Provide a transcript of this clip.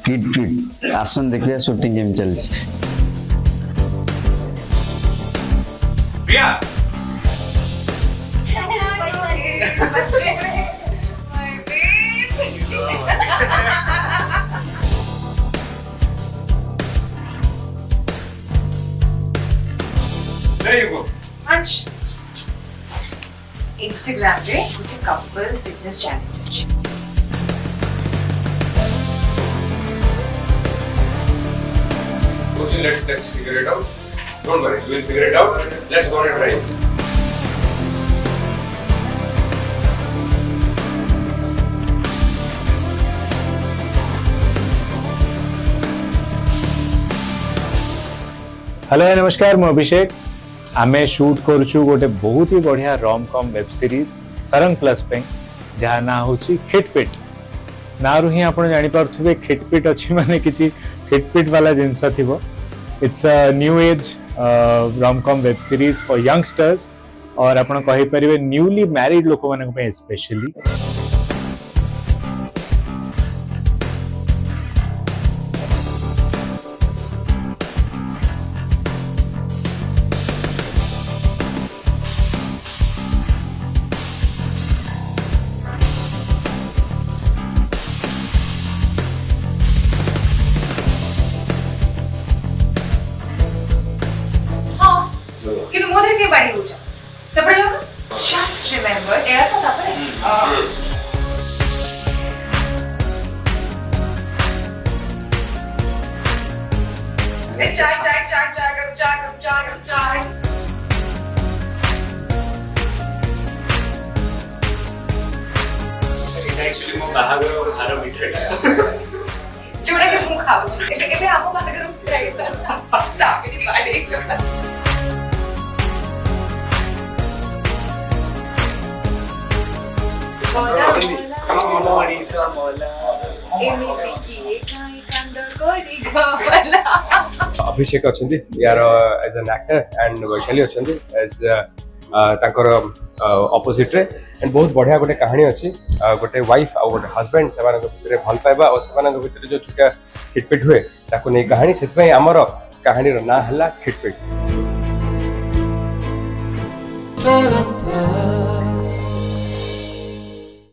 Kit किट आसन देखिए शूटिंग केम चलछि Priya there you go Hunch. Instagram रे गोटे couples fitness challenge Rosie, let's figure it out. Don't worry, we'll figure it out. Let's go and try. Hello नमस्कार मु अभिषेक आमे शूट करूछु गोटे बहुत ही बढ़िया रोम कॉम वेब सीरीज तरंग प्लस पे जहाँ ना होची खिटपिट ना रु ही आपण जानि पारथुबे खिटपिट अछि माने किछि खिटपिट वाला जिंस थिबो it's a new age rom com web series for youngsters और आपण कहि परिबे न्यूली मैरिड लोक मानक पे स्पेशली କିନ୍ତୁ ମୋ ଦେହରେ କିଏ ବାଡି ହଉଛ ତାପରେ ଯାଉ just remember ଏଇଆ ତ ତାପରେ Actually, ମୋ ବାହାଘର ଭାର ମିଠେଟା ଯୋଉଟା କି ମୁଁ ଖାଉଛି ଏବେ ଆମ ବାହାଘର ତାପରେ ବାଡି କଲା अभिषेक अच्छे यार as an actor and Vaishali अच्छे एज तांकर अपोजिट रे एंड बहुत बढ़िया गोटे कहानी अच्छी गोटे वाइफ आ गोटे हस्बैंड से भल पाइबा और से जो छोटा खिटपिट हुए ताको नहीं कहानी से आमर कहानी ना है खिटपिट।